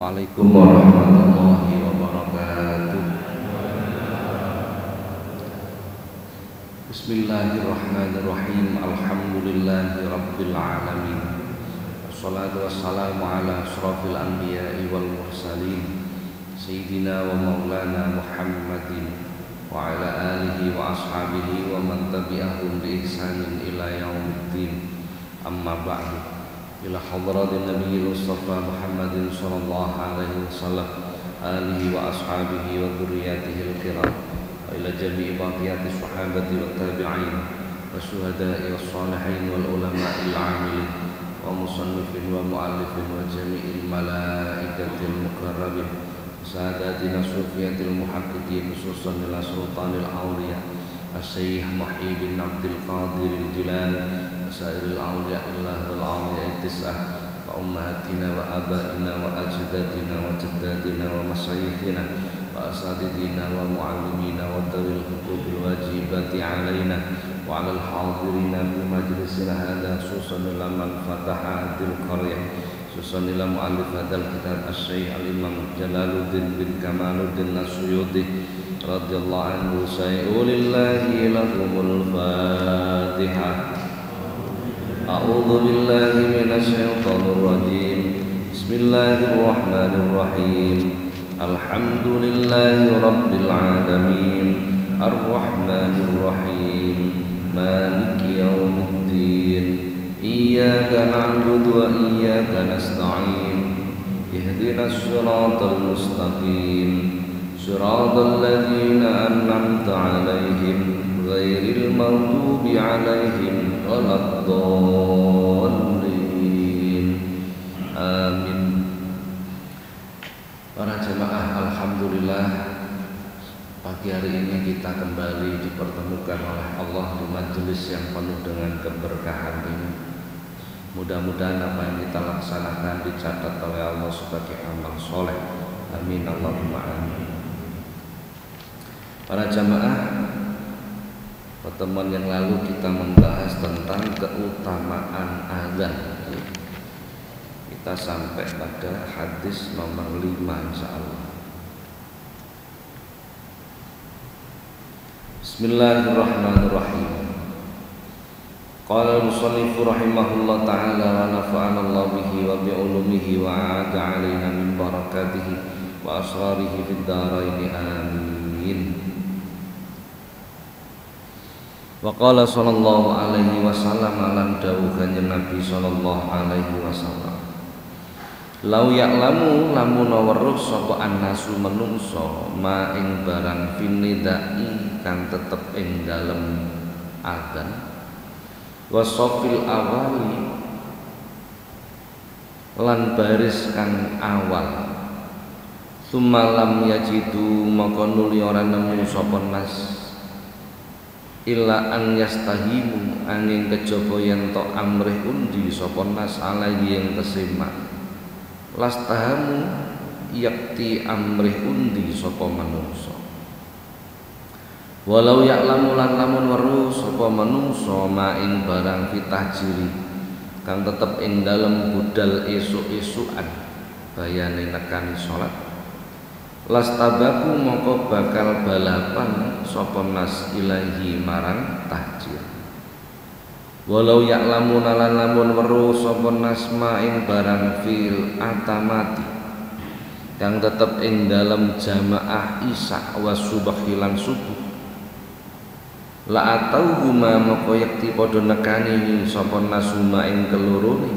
Assalamualaikum warahmatullahi wabarakatuh. Bismillahirrahmanirrahim. Alhamdulillahi rabbil alamin. Wassalatu wassalamu ala asrafil anbiya'i wal mursalin Sayyidina wa maulana Muhammadin wa ala alihi wa ashabihi wa man tabi'ahum bi ihsanin ila yaumiddin. Amma ba'du. Ila hadratin Nabi Mustafa Muhammadin sallallahu alaihi wasallam alihi wa ashabihi wa dhurriyyatihi al-kiram wa ila jami'i baqiyati sahabati wa tabi'in wa syuhada'i wa salihin wal ulama'il 'amilin wa musannifin wa mu'allifin wa jami'il malaikatil mukarrabin sadatina sufiyatil muhaqqiqin khususan ila sultanil awliya As-Syekh Muhyi bin Abdul Qadir al-Jilani Sairil awliya illah wal awliya tis'ah wa ummahatina wa abaina wa ajdadina wa jaddadina wa masyayikhina wa asatidina wa muallimina wa dawil hukubil wajibati alaina wa alal hadirina fi majlisina hadha khususan ila man fataha hadil qaryah khususan ila mu'allif hadal kitab As-Syekh al-Imam Jalaluddin bin Kamaluddin As-Suyuti radhiyallahu anhu. Sayulillahi lahumul Fatihah. A'udzu billahi minasy syaithanir rajim. Bismillahirrahmanirrahim. Alhamdulillahi rabbil alamin. Arrahmanir rahim. Maliki yaumiddin. Iyyaka na'budu wa iyyaka nasta'in. Ihdinas siratal mustaqim. Siratal ladzina an'amta 'alaihim ghairil maghdubi 'alaihim waladdallin. Amin. Para jemaah, alhamdulillah pagi hari ini kita kembali dipertemukan oleh Allah di majelis yang penuh dengan keberkahan ini. Mudah-mudahan apa yang kita laksanakan dicatat oleh Allah sebagai amal soleh. Amin Allahumma amin. Para jamaah, pertemuan yang lalu kita membahas tentang keutamaan azan. Kita sampai pada hadis nomor 5 insyaallah. Bismillahirrahmanirrahim. Qala al-musannif rahimahullah ta'ala wa nafa'ana Allah bihi wa bi'ulumihi wa a'ada 'alaina min barakatihi wa asrarihi fid dharain amin. Wa qala sallallahu alaihi wasallam alam dawuhnya Nabi sallallahu alaihi wasallam, lau ya'lamu lamun weruh sapa annasu menungso ma ing barang finidai kang tetep ing dalem adzan wasofil awali lan baris kang awal sumalam yajidu maka nuli ora nemu sapa nas illa an yastahimu angin kejaba yen tok amrih undi sapa nas alaihi yang kesemak lastahamu yakti amrih undi sapa manungsa walau ya'lamu lan lamun weruh sapa manungsa maing barang fitahjiri kang tetep ing dalem budal esuk-esukan bayane nekani salat lastabaku moko bakal balapan sapa nas ilahi marang tahjir walau ya'lamu lan lamun weruh sapa nas maing barang fil atamati kang tetep ing dalem jamaah isya wa subhi lan subuh la atau huma moko yakti padha nekani sapa nasuma ing kelorone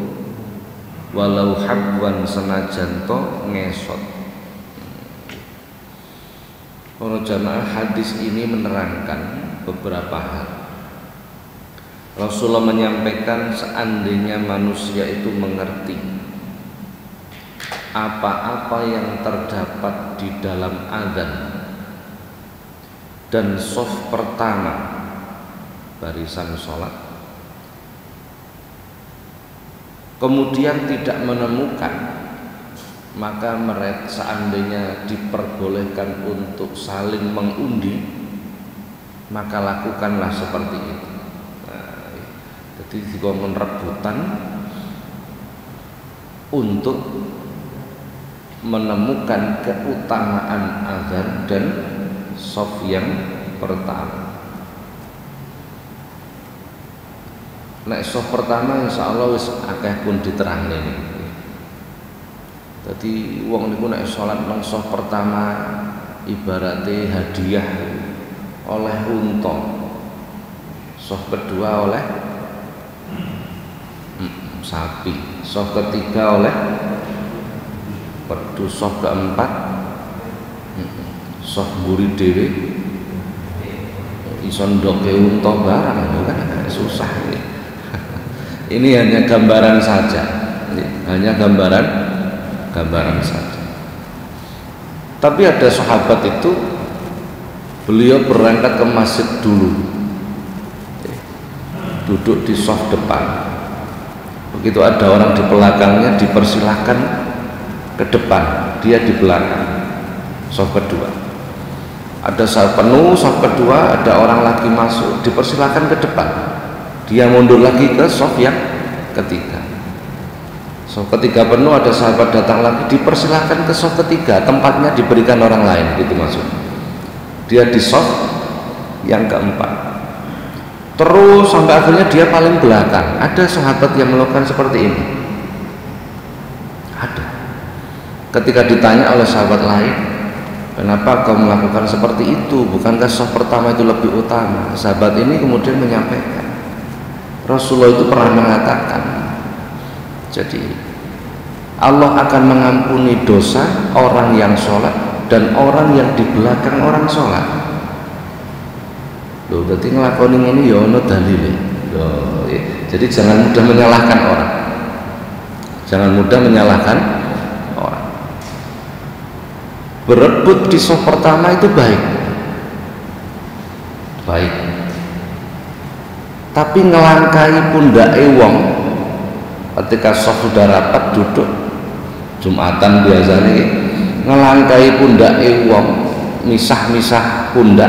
walau habwan senajan to ngesot. Para jamaah, hadis ini menerangkan beberapa hal. Rasulullah menyampaikan seandainya manusia itu mengerti apa-apa yang terdapat di dalam adzan dan shaf pertama barisan sholat, kemudian tidak menemukan, maka mereka seandainya diperbolehkan untuk saling mengundi, maka lakukanlah seperti itu. Jadi jika merebutan untuk menemukan keutamaan azan dan shaf yang pertama. Nek shaf pertama insyaallah wis akeh pun diterangne niki. Dadi wong niku nek salat nang shaf pertama ibarate hadiah oleh unta. Shaf kedua oleh sapi, shaf ketiga oleh perdu, shaf keempat shaf mburi dhewe iso ndoke unta barang kan susah ini. Ini hanya gambaran saja, hanya gambaran saja. Tapi ada sahabat itu beliau berangkat ke masjid dulu, duduk di shaf depan. Begitu ada orang di belakangnya dipersilahkan ke depan, dia di belakang shaf kedua. Ada shaf penuh, shaf kedua ada orang lagi masuk, dipersilahkan ke depan, dia mundur lagi ke shaf yang ketiga. Shaf ketiga penuh, ada sahabat datang lagi, dipersilahkan ke shaf ketiga, tempatnya diberikan orang lain, gitu maksud. Dia di shaf yang keempat. Terus sampai akhirnya dia paling belakang. Ada sahabat yang melakukan seperti ini. Ada. Ketika ditanya oleh sahabat lain, kenapa kau melakukan seperti itu? Bukankah shaf pertama itu lebih utama? Sahabat ini kemudian menyampaikan, Rasulullah itu pernah mengatakan, jadi Allah akan mengampuni dosa orang yang sholat dan orang yang di belakang orang sholat. Loh, berarti ngelakoni ini ya ono dalile. Jadi jangan mudah menyalahkan orang. Jangan mudah menyalahkan orang. Berebut di shaf pertama itu baik. Baik. Tapi ngelangkai pundake wong ketika shaf sudah rapat duduk Jumatan biasanya ngelangkai pundake wong, misah-misah pundak.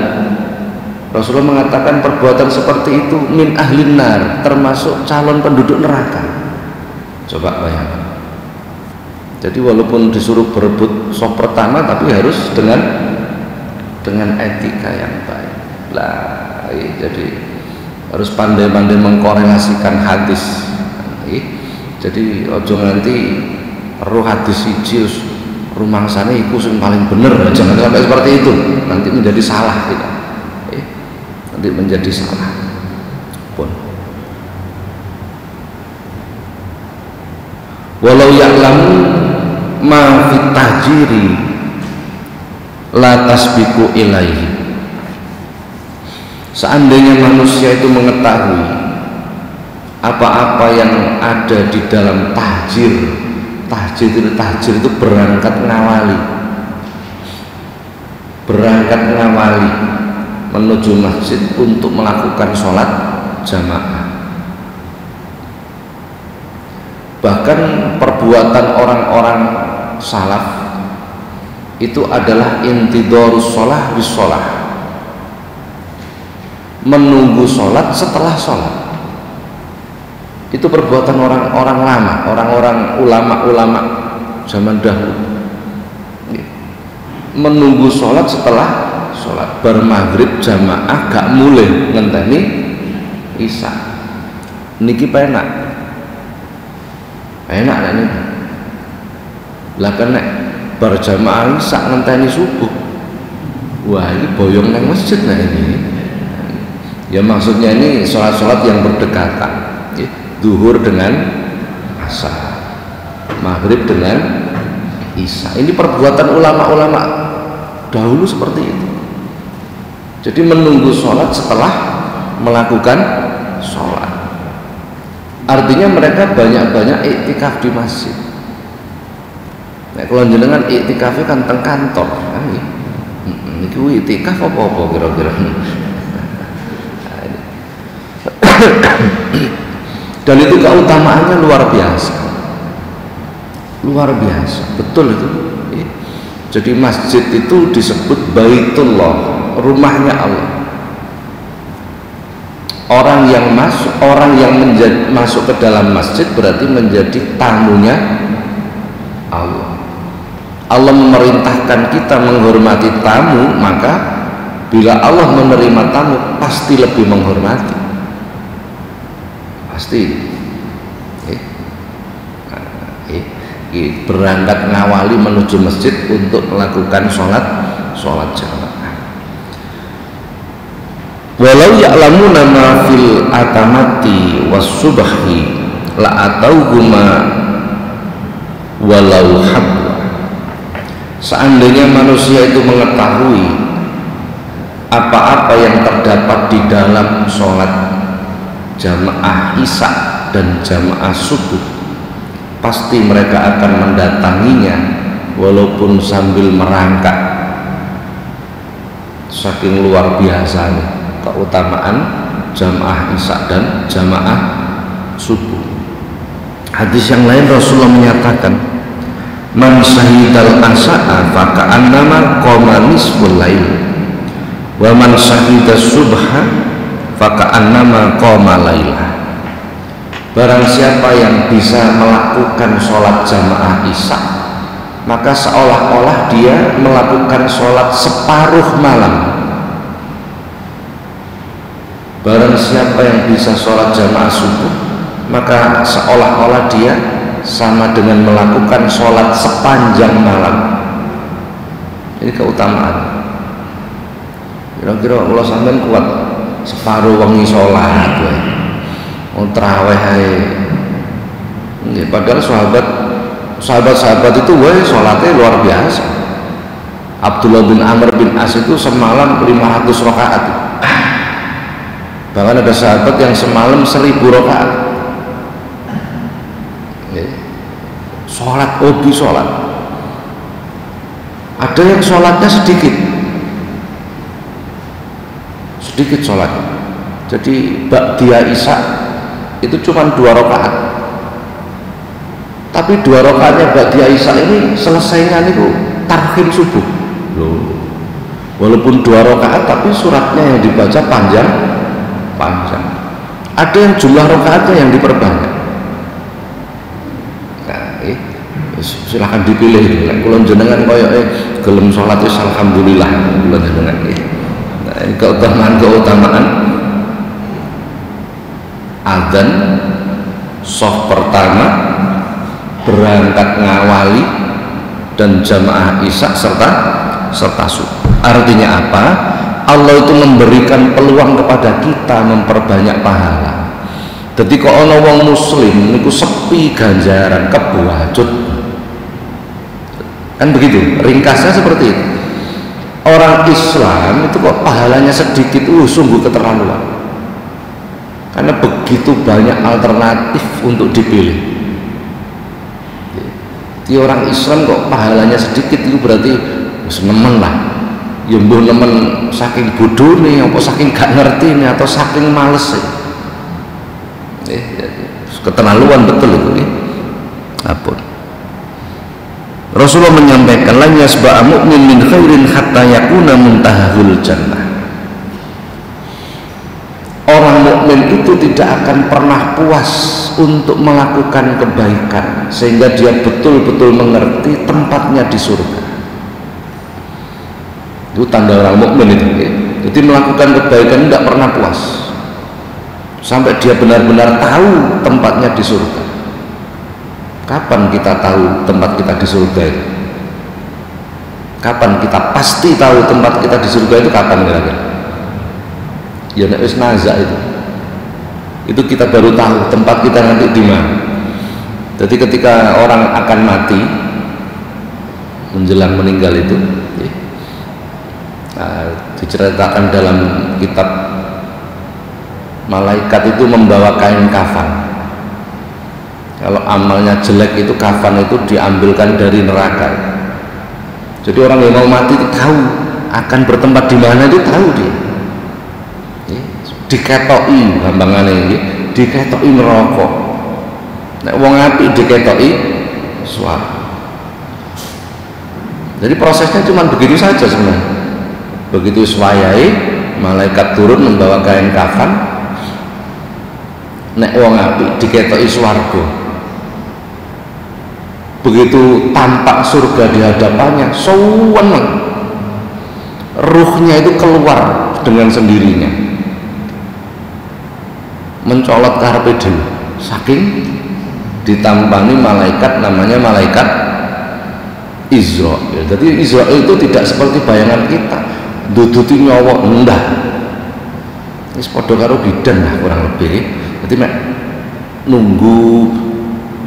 Rasulullah mengatakan perbuatan seperti itu min ahlin nar, termasuk calon penduduk neraka. Coba bayangkan. Jadi walaupun disuruh berebut shaf pertama, tapi harus dengan etika yang baik. Lah, jadi harus pandai-pandai mengkorelasikan hadis. Jadi ojo nanti roh hadis siji rumangsane iku sing paling bener, jangan sampai seperti itu. Nanti menjadi salah kita. Nanti menjadi salah pun. Walau ya'lamu ma fit tahjiri la tasbiqu ilaihi. Seandainya manusia itu mengetahui apa-apa yang ada di dalam tahjir itu berangkat ngawali menuju masjid untuk melakukan sholat jamaah. Bahkan perbuatan orang-orang salaf itu adalah intidorus sholah bis sholah, menunggu sholat setelah sholat. Itu perbuatan orang-orang lama, orang-orang ulama-ulama zaman dahulu, menunggu sholat setelah sholat. Bar maghrib jamaah gak mulai ngenteni isya. Niki penak nek lah kena bar jamaah isya ngenteni subuh. Wah, ini boyong nang masjid. Nah ini ya maksudnya ini sholat-sholat yang berdekatan, zuhur dengan asar, maghrib dengan isya. Ini perbuatan ulama-ulama dahulu seperti itu. Jadi menunggu sholat setelah melakukan sholat. Artinya mereka banyak-banyak iktikaf di masjid. Nah, kalau jenengan iktikafnya kan teng kantor, ini iktikaf apa-apa kira-kira. Dan itu keutamaannya luar biasa, betul itu. Jadi masjid itu disebut Baitullah, rumahnya Allah. Orang yang masuk ke dalam masjid berarti menjadi tamunya Allah. Allah memerintahkan kita menghormati tamu, maka bila Allah menerima tamu pasti lebih menghormati, pasti. Berangkat ngawali menuju masjid untuk melakukan sholat jamaah. Walau ya'lamuna ma fil atamati was subhi la atauhuma walau habwa. Seandainya manusia itu mengetahui apa-apa yang terdapat di dalam sholat jamaah isya dan jamaah subuh, pasti mereka akan mendatanginya walaupun sambil merangkak. Saking luar biasanya keutamaan jamaah isya dan jamaah subuh. Hadis yang lain Rasulullah menyatakan, man syahidal asya'a faka'annama qoma nisful lail wa man syahidas subha faka'annama qoma lailah. Barang siapa yang bisa melakukan sholat jamaah isya, maka seolah-olah dia melakukan sholat separuh malam. Barang siapa yang bisa sholat jamaah subuh, maka seolah-olah dia sama dengan melakukan sholat sepanjang malam. Ini keutamaan. Kira-kira Allah sampean kuat separuh wengi sholat ya. Terawih aja. Padahal sahabat itu sholatnya luar biasa. Abdullah bin Amr bin As itu semalam 500 rakaat. Bahkan ada sahabat yang semalam 1000 rakaat. Sholat, hobi sholat. Ada yang sholatnya sedikit sholatnya. Jadi ba'diyah isya itu cuma 2 rakaat, tapi 2 rakaatnya ba'diyah isya ini selesainya itu tarhim subuh loh. Walaupun 2 rakaat tapi suratnya yang dibaca panjang. Ada yang jumlah rakaatnya yang diperbanyak. Nah, silahkan dipilih. Kalau jenengan koyo gelem sholat wis alhamdulillah kula jenengan. Nah, ini keutamaan adzan soft pertama, berangkat ngawali, dan jamaah isya serta subuh. Artinya apa? Allah itu memberikan peluang kepada kita memperbanyak pahala. Jadi kok ana wong muslim niku sepi ganjaran kebuacut. Kan begitu, ringkasnya seperti itu. Orang Islam itu kok pahalanya sedikit, sungguh keterlaluan. Karena begitu banyak alternatif untuk dipilih. Di orang Islam kok pahalanya sedikit, itu berarti nemen lah. Ya mbuh nemen saking bodone, apa saking gak ngerti nih, atau saking males. Keterlaluan betul itu. Apun. Rasulullah menyampaikan, lan yasba'a mu'min min khairin hatta yakuna muntahahul jannah. Orang mukmin itu tidak akan pernah puas untuk melakukan kebaikan sehingga dia betul-betul mengerti tempatnya di surga. Itu tanda orang mukmin itu. Jadi melakukan kebaikan tidak pernah puas sampai dia benar-benar tahu tempatnya di surga. Kapan kita tahu tempat kita di surga itu? Kapan kita pasti tahu tempat kita di surga itu? Kapan kira-kira? Ya nek wis nazak itu kita baru tahu tempat kita nanti di mana. Jadi ketika orang akan mati menjelang meninggal itu, diceritakan dalam kitab, malaikat itu membawa kain kafan. Kalau amalnya jelek itu kafan itu diambilkan dari neraka. Jadi orang yang mau mati itu tahu akan bertempat di mana, itu tahu dia. Diketoki gampangannya ini, diketoki neraka. Nek wong apik diketoki swarga. Jadi prosesnya cuma begitu saja sebenarnya. Begitu swayai, malaikat turun membawa kain kafan. Nek wong apik diketoki swarga. begitu tampak surga di hadapannya, seneng, ruhnya itu keluar dengan sendirinya, mencolot karepe dhewe, saking ditampani malaikat namanya malaikat Israil. Jadi Israil itu tidak seperti bayangan kita duduti nyawa, enggak, wis padha karo bidan lah kurang lebih. Jadi mek nunggu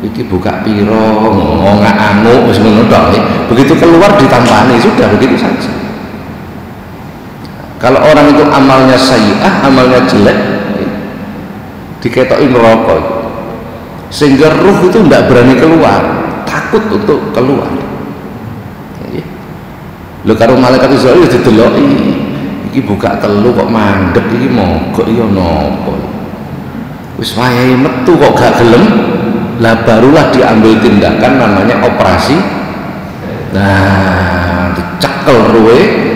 iki buka piro nganguk wis ngono tok, begitu keluar ditampani, sudah begitu saja. Kalau orang itu amalnya sayyi'ah, amalnya jelek, diketoki neraka, sehingga ruh itu tidak berani keluar, takut untuk keluar. Lho karo malaikat Israil dideloki, iki buka telu kok mandek, iki mogok iya napa, wis wayahe metu kok gak gelem, lah barulah diambil tindakan namanya operasi. Nah, dicekel ruwe.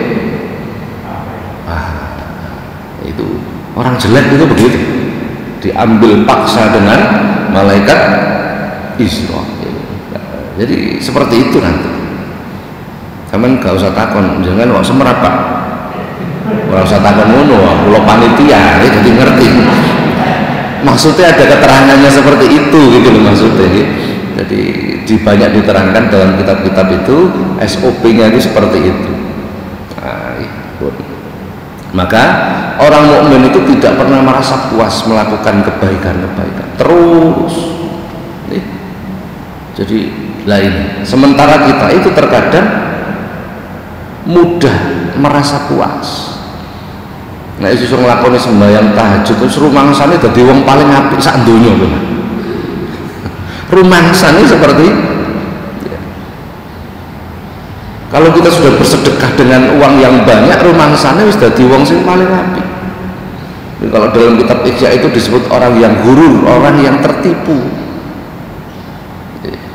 Itu orang jelek itu begitu, diambil paksa dengan malaikat Israil. Jadi seperti itu nanti. Kamu gak usah takon, jangan kok semerap Pak, gak usah takon ngono, kula panitia ya, jadi ngerti. Maksudnya ada keterangannya seperti itu gitu loh maksudnya. Jadi banyak diterangkan dalam kitab-kitab itu, SOP-nya itu seperti itu. Nah, maka orang mukmin itu tidak pernah merasa puas melakukan kebaikan-kebaikan terus. Jadi lain. Sementara kita itu terkadang mudah merasa puas. Nah, iso nglakoni sembahyang tahajud terus rumangsane dadi wong paling apik sak donya lho. Rumangsane seperti ya. Kalau kita sudah bersedekah dengan uang yang banyak, rumangsane wis dadi wong sing paling apik. Kalau dalam kitab Ihya itu disebut orang yang gurur, orang yang tertipu.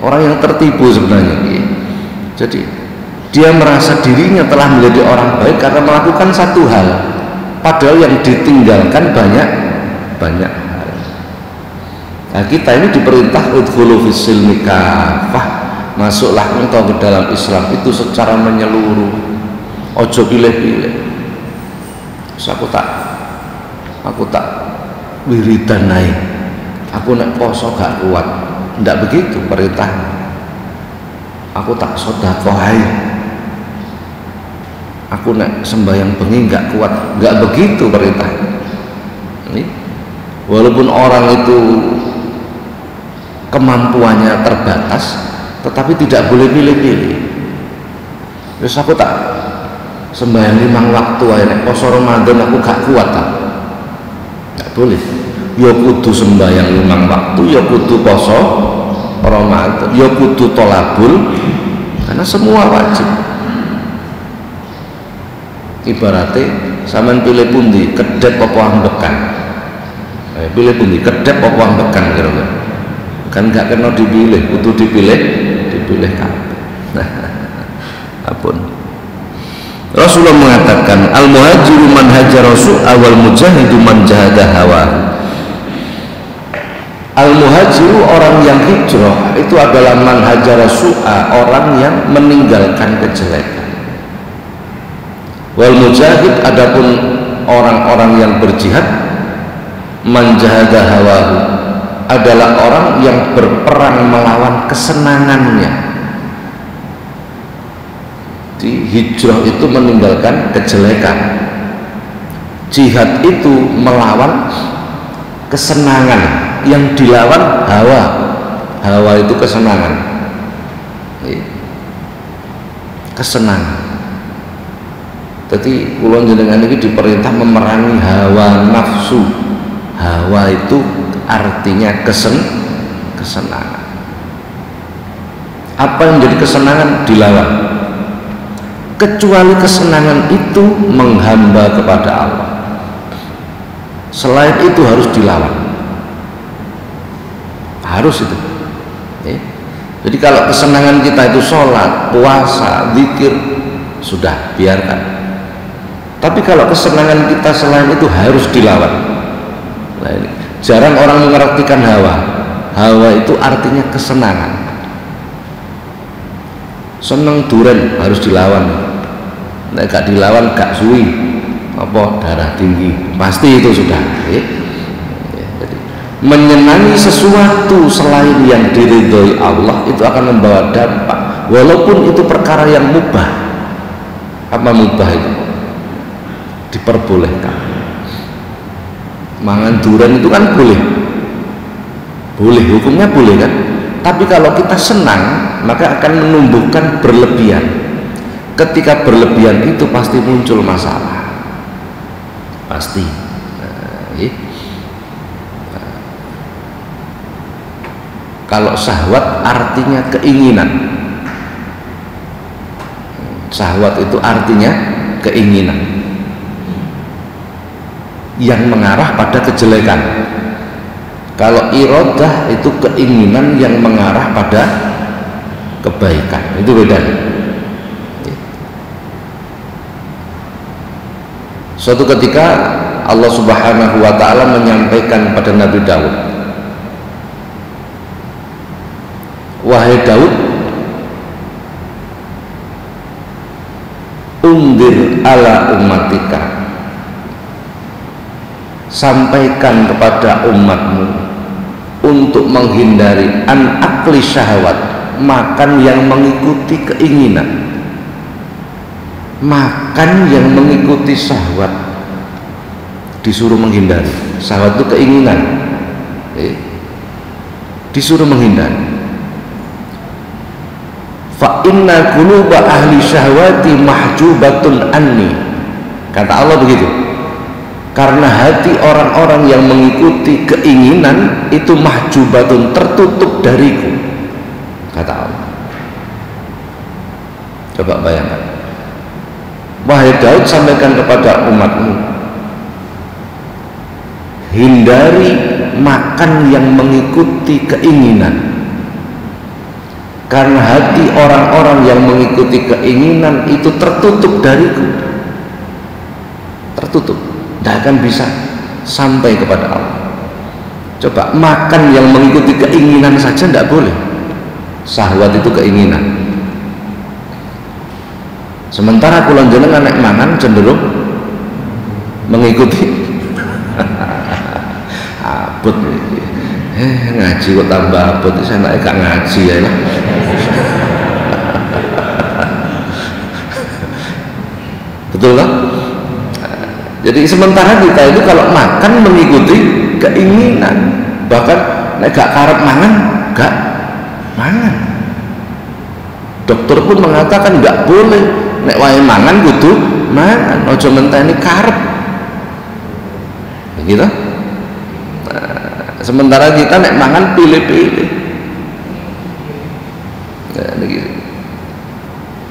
Orang yang tertipu sebenarnya. Jadi dia merasa dirinya telah menjadi orang baik karena melakukan satu hal, padahal yang ditinggalkan banyak hal. Nah, kita ini diperintah udkhulu fis silmi kafah, masuklah engkau ke dalam Islam itu secara menyeluruh, ojo pilih-pilih. Terus aku tak wiridan naik, aku nak poso gak kuat, ndak begitu perintahnya. Aku tak sedekahai, aku nak sembahyang bengi nggak kuat, nggak begitu perintahnya. Ini walaupun orang itu kemampuannya terbatas, tetapi tidak boleh pilih-pilih. Terus aku tak sembahyang 5 waktu aja, poso Ramadan aku gak kuat, nggak boleh. Ya kudu sembahyang 5 waktu, ya kudu poso Ramadan, ya kudu tolabul, karena semua wajib. Ibaratnya sampean pilih pundi, kedep apa ambekan? Pilih pundi, kedep apa ambekan kira-kira? Kan gak kena dipilih, kudu dipilih kabeh. Apun. Rasulullah mengatakan al-muhajiru man hajara su'a wal mujahidu man jahada hawa. Al-muhajiru orang yang hijrah itu adalah man hajara su'a, orang yang meninggalkan kejelekan. Wal mujahid adapun orang-orang yang berjihad, man jahada hawahu adalah orang yang berperang melawan kesenangannya. Di hijrah itu meninggalkan kejelekan, jihad itu melawan kesenangan, yang dilawan hawa itu kesenangan, jadi kula jenengan ini diperintah memerangi hawa nafsu. Hawa itu artinya kesenangan. Apa yang menjadi kesenangan dilawan, kecuali kesenangan itu menghamba kepada Allah. Selain itu harus dilawan, harus itu. Jadi kalau kesenangan kita itu sholat, puasa, zikir, sudah biarkan. Tapi kalau kesenangan kita selain itu harus dilawan. Nah, ini jarang orang mengartikan hawa. Hawa itu artinya kesenangan. seneng duren harus dilawan, nek gak dilawan gak suwi apa darah tinggi, pasti itu sudah. Jadi menyenangi sesuatu selain yang diridhoi Allah itu akan membawa dampak, walaupun itu perkara yang mubah. Apa mubah itu? Diperbolehkan. Mangan duren itu kan boleh, hukumnya boleh kan. Tapi kalau kita senang, maka akan menumbuhkan berlebihan. Ketika berlebihan itu pasti muncul masalah, pasti. Kalau syahwat artinya keinginan. Syahwat itu artinya keinginan yang mengarah pada kejelekan. Kalau iradah itu keinginan yang mengarah pada kebaikan, itu beda. Suatu ketika Allah Subhanahu wa ta'ala menyampaikan pada Nabi Daud, wahai Daud, undir ala ummatika, sampaikan kepada umatmu untuk menghindari an akli syahwat, makan yang mengikuti keinginan. Makan yang mengikuti syahwat disuruh menghindari. Syahwat itu keinginan, disuruh menghindari. Fa inna quluba ahli syahwati mahjubatun anni, kata Allah begitu. Karena hati orang-orang yang mengikuti keinginan itu mahjubatun, tertutup dariku, kata Allah. Coba bayangkan, wahai Daud, sampaikan kepada umatmu, hindari makan yang mengikuti keinginan. Karena hati orang-orang yang mengikuti keinginan itu tertutup dariku, tertutup, tidak akan bisa sampai kepada Allah. Coba, makan yang mengikuti keinginan saja tidak boleh. Syahwat itu keinginan. Sementara kula jenengan nek mangan cenderung mengikuti abot. Ngaji kok tambah abot, saya nek gak ngaji ya lah. Betul lah. Jadi sementara kita itu kalau makan mengikuti keinginan, bahkan nek gak karep mangan, gak mangan. Dokter pun mengatakan gak boleh nek wae mangan kudu mangan, ojo menteni karep. Begitu. Sementara kita nek mangan pilih-pilih. Begitu.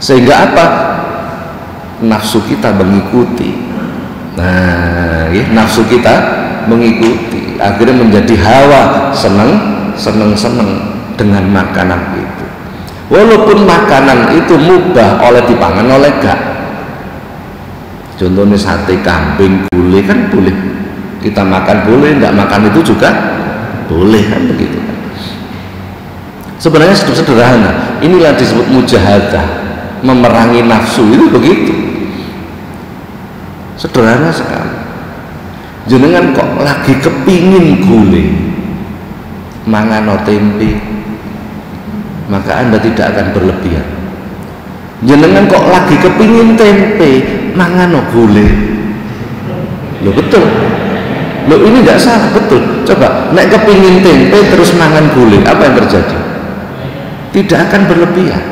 Sehingga apa? Nafsu kita mengikuti. Nah, ya, nafsu kita mengikuti, akhirnya menjadi hawa, seneng dengan makanan itu. Walaupun makanan itu mubah oleh dipangan oleh gak. Contohnya sate kambing, gulai kan boleh kita makan, boleh tidak makan itu juga boleh, kan begitu kan. Sebenarnya sederhana. Inilah disebut mujahadah, memerangi nafsu, itu begitu. Sederhana sekali. Jenengan kok lagi kepingin gulai, mangano tempe, maka Anda tidak akan berlebihan. Jenengan kok lagi kepingin tempe, mangano gulai, lo betul. Lo ini tidak salah, betul. Coba, nek kepingin tempe terus mangan gulai, apa yang terjadi? Tidak akan berlebihan.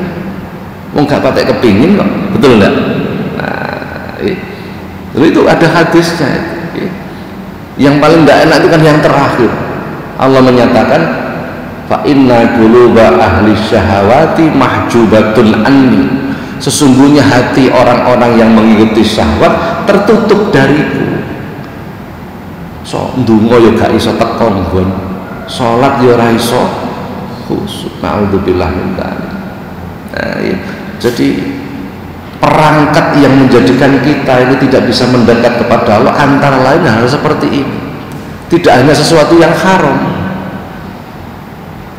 Mau nggak pakai kepingin kok, betul enggak? Nah, itu ada hadisnya. Yang paling tidak enak itu kan yang terakhir. Allah menyatakan, fa inna quluba ahli syahawati mahjubatun anni, sesungguhnya hati orang-orang yang mengikuti syahwat tertutup dariku. So ndonga ya gak iso teko nggon, salat ya ora iso khusyuk. Naudzubillah min dzalik. Nah, ya. Jadi perangkat yang menjadikan kita ini tidak bisa mendekat kepada Allah antara lain hal seperti ini. Tidak hanya sesuatu yang haram,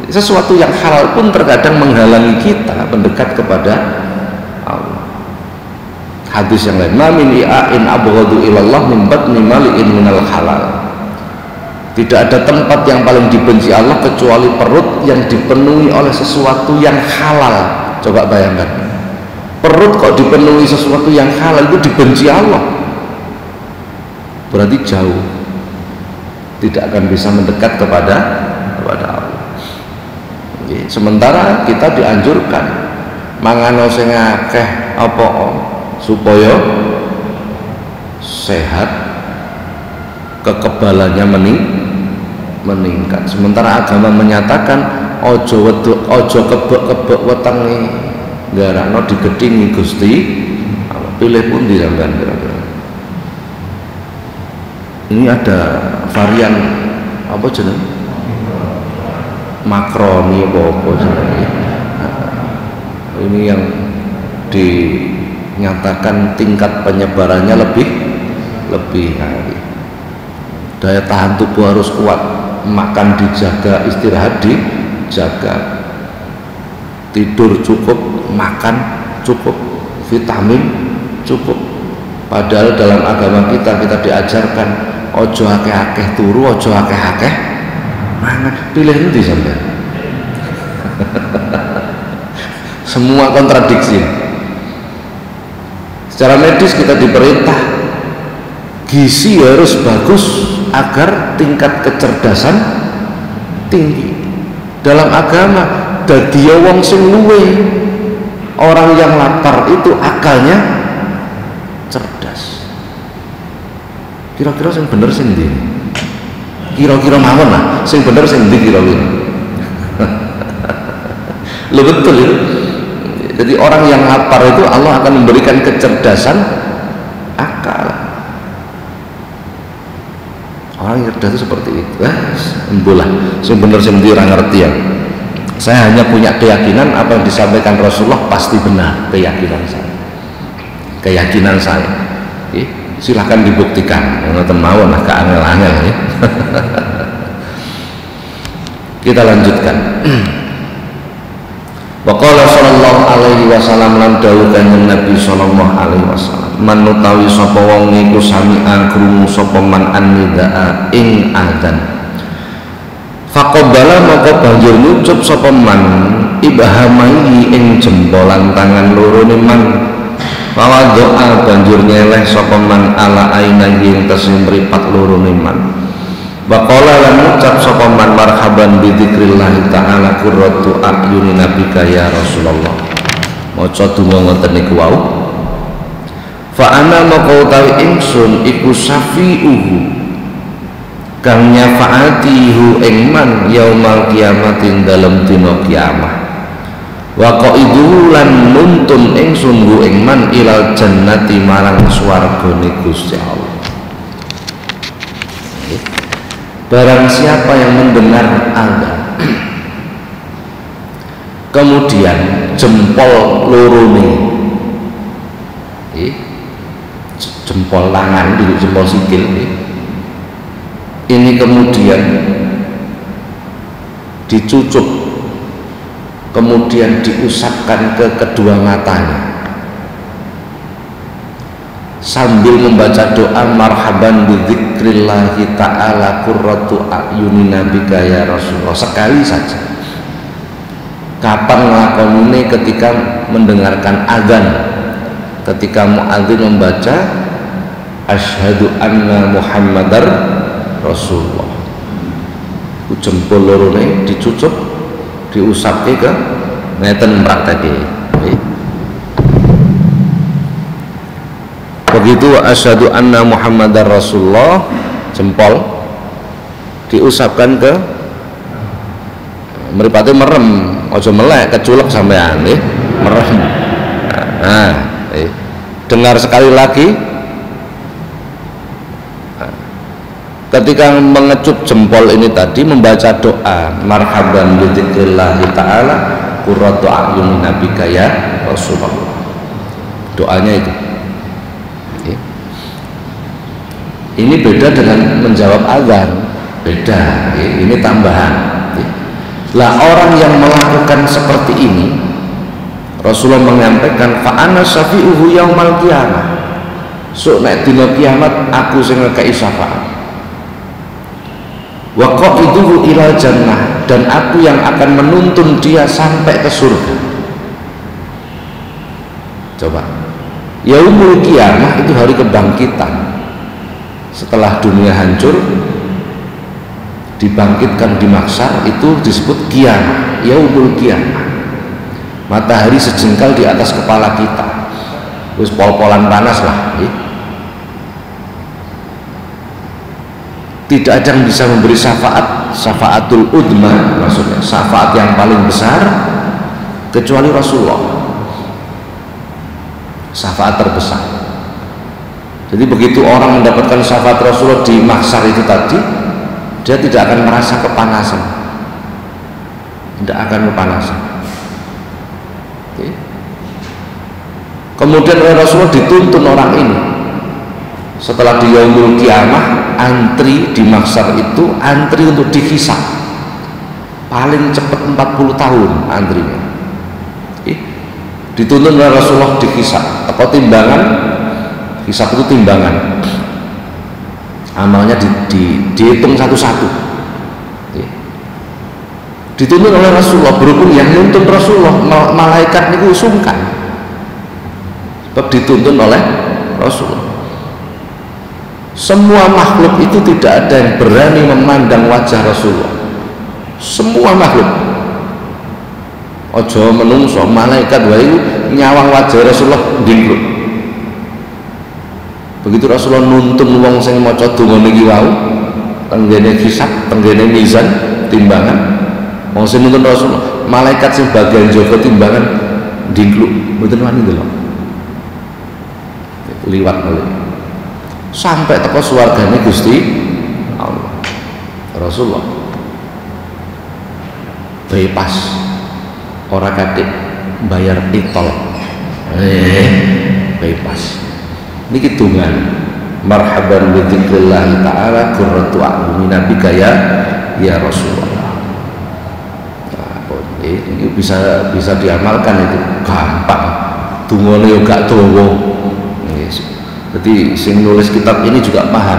Sesuatu yang halal pun terkadang menghalangi kita mendekat kepada Allah. Hadis yang lain, ma min i'ain abghadu ilallah min batni mali'in minal halal. Tidak ada tempat yang paling dibenci Allah kecuali perut yang dipenuhi oleh sesuatu yang halal. Coba bayangkan, perut kok dipenuhi sesuatu yang halal, itu dibenci Allah. Berarti jauh, tidak akan bisa mendekat kepada Allah. Sementara kita dianjurkan mangano sing akeh apa supaya sehat, kekebalannya meningkat. Sementara agama menyatakan ojo kebek wetenge nggarakno digedhingi Gusti. Pilih pun sampean kira-kira. Ini ada varian apa jeneng? Makroni apa jenenge? Ini yang dinyatakan tingkat penyebarannya lebih daya tahan tubuh harus kuat, makan dijaga, istirahat dijaga, tidur cukup, makan cukup, vitamin cukup. Padahal dalam agama kita diajarkan ojo akeh-akeh turu, ojo akeh-akeh mangan. Pilih nanti sampai semua kontradiksi. Secara medis kita diperintah gizi harus bagus agar tingkat kecerdasan tinggi. Dalam agama dadi wong sing luwe, orang yang lapar itu akalnya cerdas. Kira-kira sing bener sing ndi? Kira-kira mawon lah, sing bener sing ndi kira-kira? Lo betul itu. Jadi orang yang lapar itu Allah akan memberikan kecerdasan akal. Orang yang cerdas itu seperti itu. Embulah, sing bener sing ndi ora ngerti ya. Saya hanya punya keyakinan apa yang disampaikan Rasulullah pasti benar, keyakinan saya. Silahkan dibuktikan. Ngoten mawon lah keangel-angel ya. Kita lanjutkan. Waqala sallallahu alaihi wasallam lan dawuh kanjeng Nabi sallallahu alaihi wasallam, man utawi sapa wong iku sami'an krungu sapa man annidaa ing adzan, faqabbala maka banjur nyucup sapa man ibhamai ing jempolan tangan loro ne man, fawadha banjur nyeleh sapa man ala ainahi ing tesih mripat loro ne man. Waqala lan ngucap sapa man marhaban bi dzikrillah ta'ala qurratu a'yuni nabika ya Rasulullah. Maca donga ngoten niku wau. Fa ana maka utawi ingsun iku syafi'uhu kang nyafaatihu ing man yaumal kiamatin dalem dina kiamah. Wa qaiduhu lan nuntun ingsun hu ing man ilal jannati marang swargane Gusti Allah. Barang siapa yang mendengar adzan kemudian jempol lorone, jempol tangan, jempol sikil ini kemudian dicucuk, kemudian diusapkan ke kedua matanya sambil membaca doa marhaban bidzikrillahi ta'ala qurratu a'yuni nabika ya Rasulullah, sekali saja. Kapan ngelakonine? Ketika mendengarkan azan, ketika muadzin membaca asyhadu anna muhammadar rasulullah, jempol lorone dicucuk, diusapke ke ngeten prakteke. Begitu asyhadu anna muhammadar rasulullah, jempol diusapkan ke mripate merem, aja melek keculek sampean merem. Dengar sekali lagi. Ketika mengecup jempol ini tadi membaca doa marhaban bi dzikrillah ta'ala qurratu a'yuni nabika ya Rasulullah. Doanya itu. Ini beda dengan menjawab azan, beda. Ini tambahan. Lah orang yang melakukan seperti ini, Rasulullah menyampaikan fa ana syafi'uhu yaumal qiyamah. So nek dina kiamat aku sing ngekeki syafaat. Wa qa'iduhu ila jannah, dan aku yang akan menuntun dia sampai ke surga. Coba, yaumul qiyamah itu hari kebangkitan. Setelah dunia hancur, dibangkitkan di mahsyar, itu disebut qiyamah, yaumul qiyamah. Matahari sejengkal di atas kepala kita, terus pol-polan panas lah. Tidak ada yang bisa memberi syafaat, syafaatul udma, maksudnya syafaat yang paling besar, kecuali Rasulullah, syafaat terbesar. Jadi begitu orang mendapatkan syafaat Rasulullah di mahsyar itu tadi, dia tidak akan merasa kepanasan, tidak akan kepanasan. Oke. Kemudian oleh Rasulullah dituntun orang ini. Setelah di yaumul qiyamah, antri di mahsyar itu antri untuk dihisab, paling cepat 40 tahun antrinya. Dituntun oleh Rasulullah dihisab atau timbangan. Hisab itu timbangan, amalnya dihitung satu-satu. Dituntun oleh Rasulullah, berhubung yang nuntun Rasulullah, malaikat itu sungkan sebab dituntun oleh Rasulullah. Semua makhluk itu tidak ada yang berani memandang wajah Rasulullah. Semua makhluk, ojo menungso, malaikat wae nyawang wajah Rasulullah ndingkluk. Begitu Rasulullah nuntun wong sing maca donga niki wau, tenggene hisab, tenggene mizan, timbangan, wong sing nuntun Rasulullah, malaikat sing bagian jaga timbangan ndingkluk, mboten wani ndelok. Liwat malih sampai teko swargane Gusti Allah. Rasulullah bebas, ora katik bayar pitol, bebas. Niki tungan marhaban bi dzikrillah taala qurratu a'yuni nabika ya Rasulullah. Nah, ini bisa diamalkan, itu gampang, dungane yo gak dawa. Jadi sing nulis kitab ini juga paham.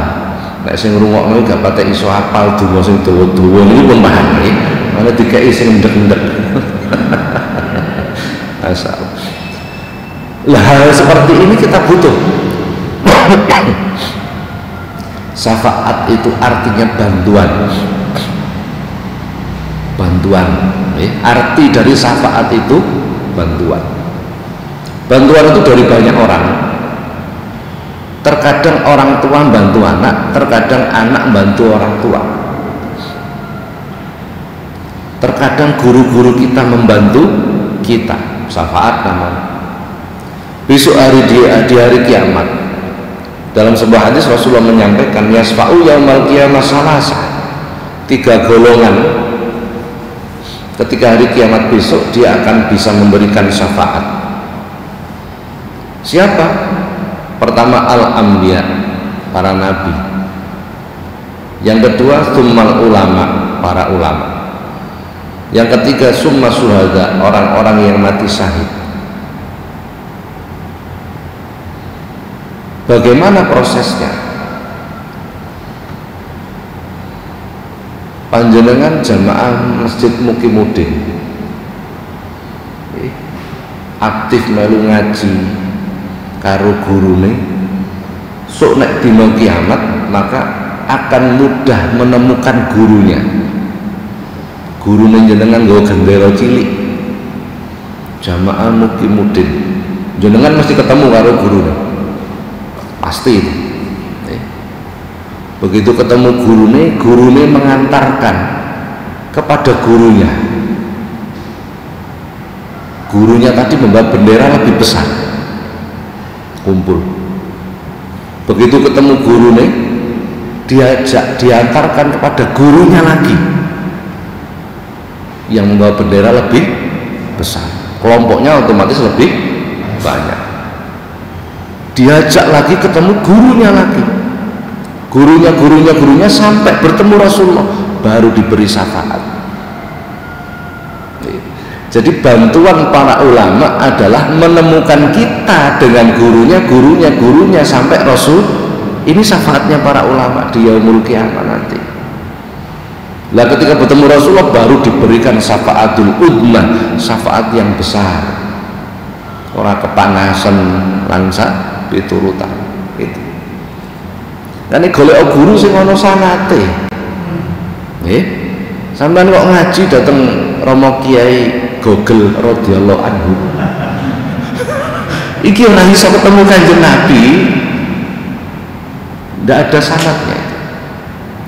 Nek sing ngrungokno gak patek iso hafal donga sing dawa-dawa niku pun paham nggih. Ana dikeki sing ndek-ndek. Asal. Lah hal seperti ini kita butuh. Syafaat itu artinya bantuan. Bantuan. Arti dari syafaat itu bantuan. Bantuan itu dari banyak orang. Terkadang orang tua bantu anak, terkadang anak bantu orang tua, terkadang guru-guru kita membantu kita. Syafaat namanya. Besok di hari kiamat, dalam sebuah hadis Rasulullah menyampaikan yasfa'u yaumal qiyamah salasa, 3 golongan ketika hari kiamat besok dia akan bisa memberikan syafaat. Siapa? Pertama al-anbiya, para nabi. Yang kedua tsummal ulama, para ulama. Yang ketiga summa syuhada, orang-orang yang mati syahid. Bagaimana prosesnya? Panjenengan jamaah Masjid Mukimuddin aktif melu ngaji karo gurune, sok nek dina kiamat maka akan mudah menemukan gurunya. Gurune jenengan nggawa gendera cilik, jamaah Mukimuddin, jenengan mesti ketemu karo gurune, pasti itu. Begitu ketemu gurune mengantarkan kepada gurunya. Gurunya tadi membawa bendera lebih besar, kumpul. Begitu ketemu gurune, diantarkan kepada gurunya lagi yang membawa bendera lebih besar, kelompoknya otomatis lebih banyak. Diajak lagi ketemu gurunya lagi, gurunya sampai bertemu Rasulullah, baru diberi syafaat. Jadi bantuan para ulama adalah menemukan kita dengan gurunya sampai Rasul. Ini syafaatnya para ulama di yaumul qiyamah nanti. Lah ketika bertemu Rasulullah baru diberikan syafaatul udma, syafaat yang besar. Ora kepanasan langsa piturutan itu. Kan iki golek guru sing ana sanate. Nggih. Sampeyan kok ngaji dateng Romo Kiai Gogel radhiyallahu anhu. Iki ora iso ketemu Kanjeng Nabi. Ndak ada sanadnya.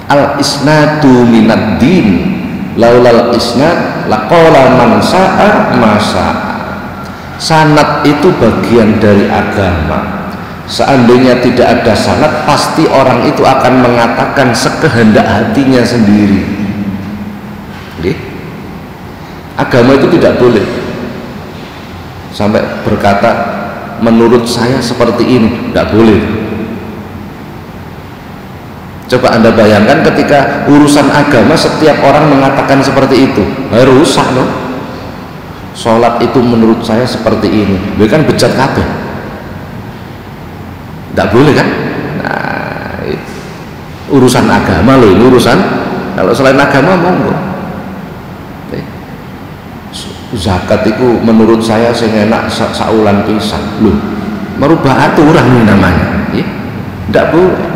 Al isnadu minad din. Laulal isnad laqala man sa'a ma sa'a. Sanad itu bagian dari agama. Seandainya tidak ada sanad, pasti orang itu akan mengatakan sekehendak hatinya sendiri. Oke? Agama itu tidak boleh sampai berkata menurut saya seperti ini, tidak boleh. Coba Anda bayangkan ketika urusan agama setiap orang mengatakan seperti itu, harus rusak loh. Sholat itu menurut saya seperti ini, kan bejat kabeh. Tidak boleh kan? Nah, urusan agama loh, ini urusan. Kalau selain agama monggo. Zakat itu menurut saya sing enak saulan pisan loh, merubah aturan ini namanya. Tidak boleh.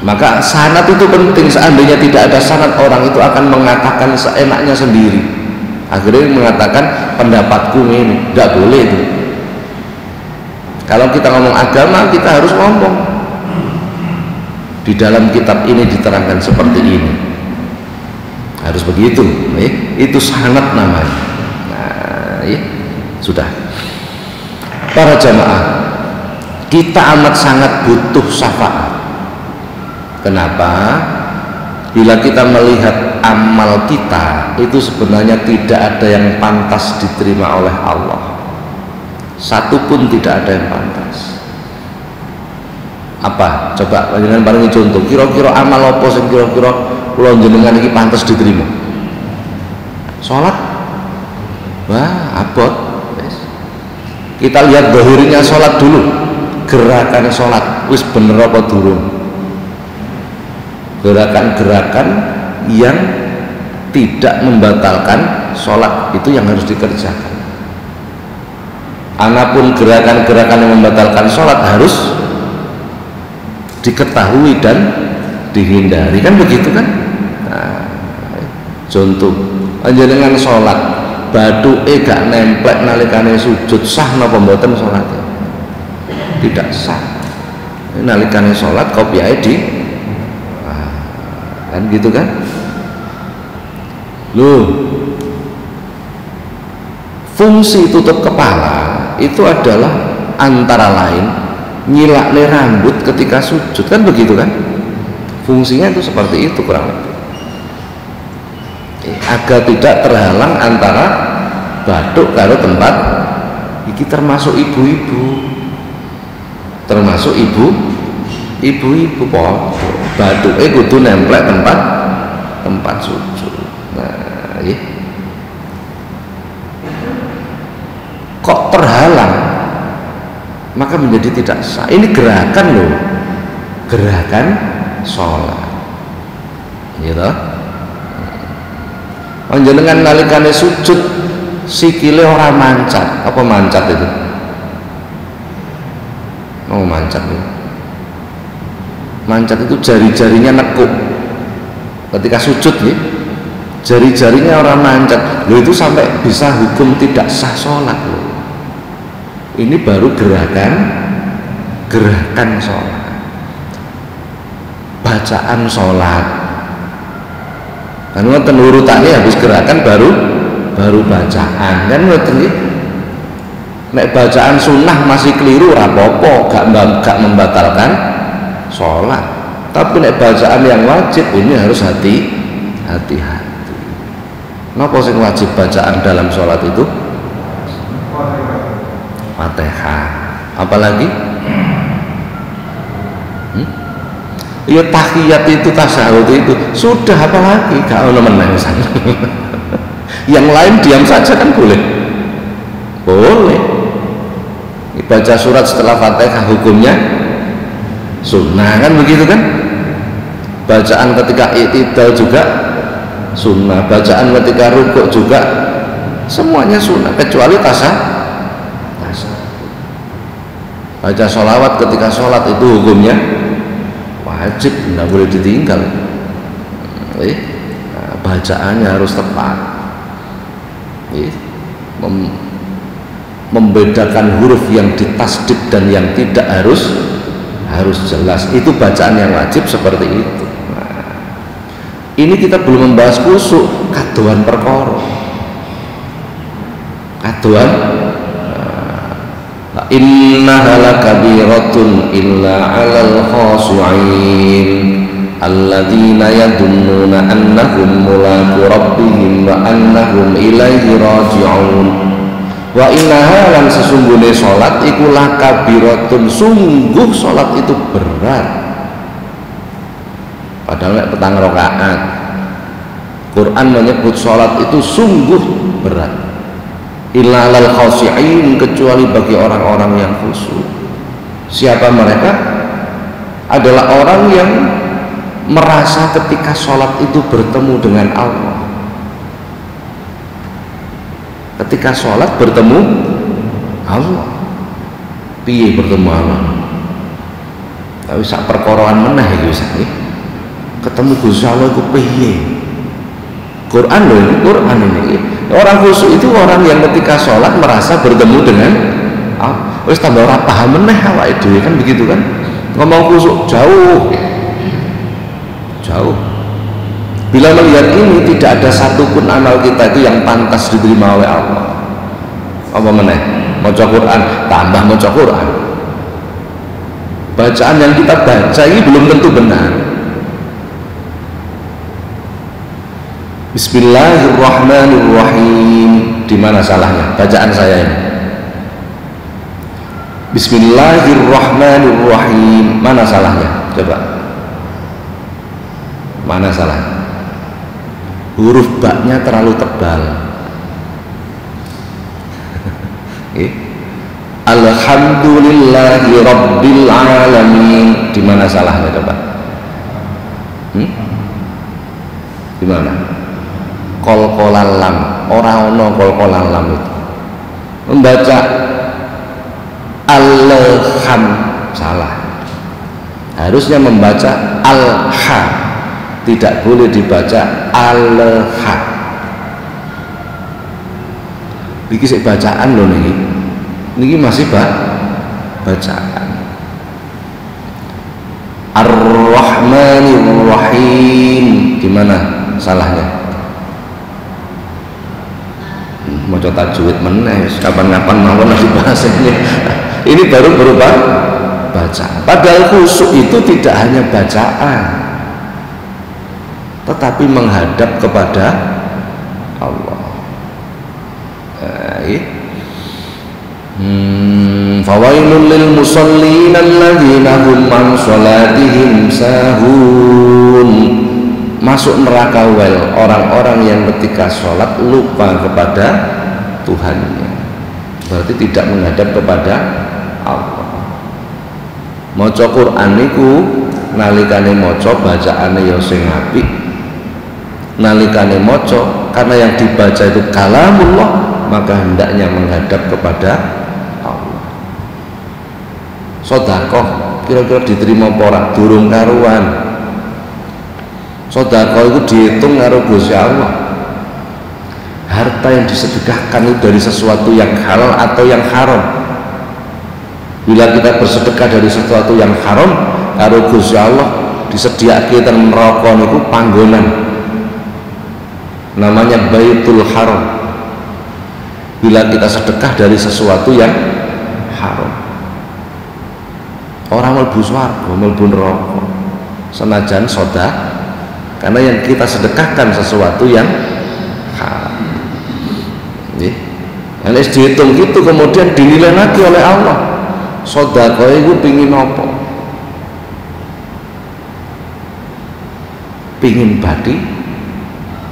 Maka sanad itu penting. Seandainya tidak ada sanad, orang itu akan mengatakan seenaknya sendiri. Akhirnya mengatakan pendapatku ini, tidak boleh itu. Kalau kita ngomong agama, kita harus ngomong di dalam kitab ini diterangkan seperti ini, harus begitu. Itu sanad namanya. Nah, sudah. Para jamaah, kita amat sangat butuh syafaat. Kenapa? Bila kita melihat amal kita itu sebenarnya tidak ada yang pantas diterima oleh Allah. Satu pun tidak ada yang pantas. Apa? Coba panjenengan paringi contoh. Kira-kira amal apa sing kira-kira kula jenengan iki pantas diterima? Salat? Wah, abot. Kita lihat zahirnya salat dulu. Gerakan salat wis bener apa durung? Gerakan-gerakan yang tidak membatalkan sholat itu yang harus dikerjakan. Anapun gerakan-gerakan yang membatalkan sholat harus diketahui dan dihindari, kan begitu kan? Nah, contoh panjenengan sholat bathuke gak nemplek nalikane sujud, sah napa mboten sholatnya? Tidak sah. Nalikane sholat kopiahe di kan gitu kan. Loh, fungsi tutup kepala itu adalah antara lain nyilakne rambut ketika sujud, kan begitu kan. Fungsinya itu seperti itu kurang lebih, agar tidak terhalang antara bathuk karo tempat iki. Termasuk ibu-ibu, termasuk ibu-ibu po bathuke kudu nemplek tempat sujud. Nah, kok terhalang, maka menjadi tidak sah. Ini gerakan loh, gerakan sholat, gitu. Panjenengan nalikane sujud sikile ora mancat, apa mancat itu? Mau mancat itu? Mancat itu jari-jarinya nekuk ketika sujud ya, jari-jarinya orang mancat loh, itu sampai bisa hukum tidak sah sholat loh. Ini baru gerakan sholat, bacaan sholat kan ngoten urutannya, habis gerakan baru bacaan, kan ngoten. Nek bacaan sunnah masih keliru rapopo, gak membatalkan sholat. Tapi nek bacaan yang wajib ini harus hati-hati. Napa sing wajib bacaan dalam sholat itu? Fatihah. Apalagi? Ya tahiyat itu, tasawuf itu sudah, apalagi gak ono menang. Yang lain diam saja kan boleh. Boleh. Baca surat setelah Fatihah hukumnya sunnah kan begitu kan? Bacaan ketika i'tidal juga sunnah, bacaan ketika rukuk juga semuanya sunnah kecuali tasawuf. Baca sholawat ketika sholat itu hukumnya wajib, tidak boleh ditinggal. Bacaannya harus tepat. Membedakan huruf yang ditasdid dan yang tidak harus jelas. Itu bacaan yang wajib seperti itu. Ini kita belum membahas khusyuk, kadoan perkara. Kadoan innaha lakabiratun illa 'alal khashi'in alladzina yadunnuna annahum mulaqu rabbihim wa annahum ilaihi raji'un. Wa innaha lan sesungguhnya salat iku lakabiratun, sungguh salat itu berat. Padahal nek petang rakaat Quran menyebut salat itu sungguh berat. Illa lal khashi'in, kecuali bagi orang-orang yang khusyuk. Siapa mereka? Adalah orang yang merasa ketika sholat itu bertemu dengan Allah. Ketika sholat bertemu Allah, piye bertemu Allah? Tapi sak perkoroan meneh iki sak ketemu Gusti Allah iku piye? Quran loh ini, Quran ini. Orang khusyuk itu orang yang ketika sholat merasa bertemu dengan Allah. Wis tambah ora paham meneh awake dhewe kan begitu kan. Ngomong khusyuk jauh. Bila melihat ini tidak ada satupun amal kita itu yang pantas diterima oleh Allah. Apa meneh? Maca Quran tambah maca Quran. Bacaan yang kita baca ini belum tentu benar. Bismillahirrahmanirrahim. Di mana salahnya bacaan saya ini? Bismillahirrahmanirrahim. Mana salahnya? Coba. Mana salahnya? Huruf ba-nya terlalu tebal. Alhamdulillahi rabbil alamin. Di mana salahnya coba? Di mana? Kol-kolan lam, orang-orang kol-kolan lam itu membaca alham salah, harusnya membaca alha, tidak boleh dibaca alha. Ini sih bacaan loh nih, ini masih bacaan. Ar-Rahmanir-Rahim, gimana salahnya? Mau coba tajwid meneh kapan-kapan mawon lagi bahas ini. Ini baru berupa bacaan. Padahal khusyuk itu tidak hanya bacaan, tetapi menghadap kepada Allah. Fawailul lil musallin alladzina hum an salatihim sahun. Masuk neraka orang-orang yang ketika sholat lupa kepada Tuhannya, berarti tidak menghadap kepada Allah. Maca Quran niku nalikane maca bacaane ya sing apik, nalikane maca karena yang dibaca itu kalamullah, maka hendaknya menghadap kepada Allah. Sedekah kira-kira diterima apa ora? Durung karuan. Sedekah itu dihitung karo Gusti Allah. Harta yang disedekahkan itu dari sesuatu yang halal atau yang haram. Bila kita bersedekah dari sesuatu yang haram, karo Gusti Allah disediakan ten neraka niku panggonan. Namanya Baitul Haram. Bila kita sedekah dari sesuatu yang haram, orang mlebu swarga, mlebu neraka. Senajan sedekah, karena yang kita sedekahkan sesuatu yang haram. Yang dihitung gitu kemudian dinilai lagi oleh Allah. Sedekah itu pingin apa? Pingin badi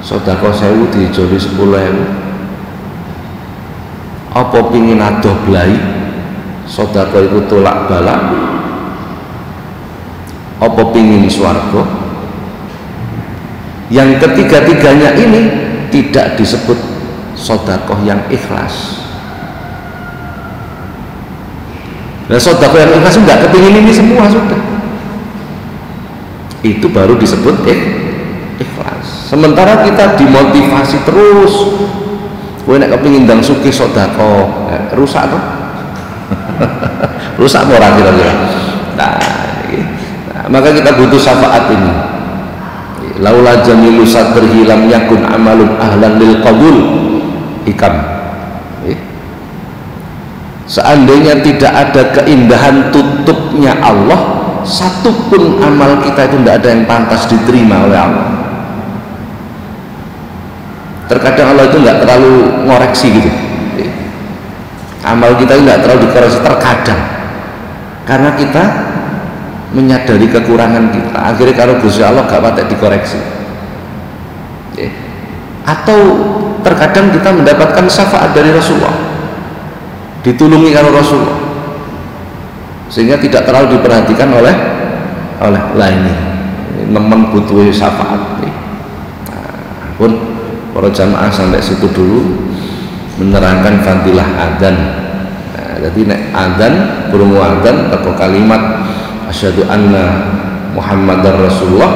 sedekah 1000 dijoli 10.000. Apa pingin adoh blai sedekah iku tolak balak? Apa pingin swarga? Yang ketiga-tiganya ini tidak disebut sedekah yang ikhlas. Nah, sedekah yang ikhlas enggak kepingin ini semua sudah. Itu baru disebut ikhlas. Sementara kita dimotivasi terus. Kowe nek kepengin ndang sugih sedekah, rusak toh? Rusak ora kira-kira. Nah, maka kita butuh syafaat ini. Laula jamilu satrihi lam yakun amalun ahlan lil qabul. Hikam. Seandainya tidak ada keindahan tutupnya Allah, satupun amal kita itu tidak ada yang pantas diterima oleh Allah. Terkadang Allah itu nggak terlalu ngoreksi gitu. Amal kita nggak terlalu dikoreksi terkadang, karena kita menyadari kekurangan kita. Akhirnya kalau Gusti Allah gak patut dikoreksi. Atau terkadang kita mendapatkan syafaat dari Rasulullah, ditulungi kalau Rasulullah, sehingga tidak terlalu diperhatikan oleh lainnya. Nemen butuh syafaat. Pun para jamaah sampai situ dulu menerangkan fadilah adzan. Jadi nek adzan, burung adzan teko kalimat asyhadu anna Muhammadar Rasulullah,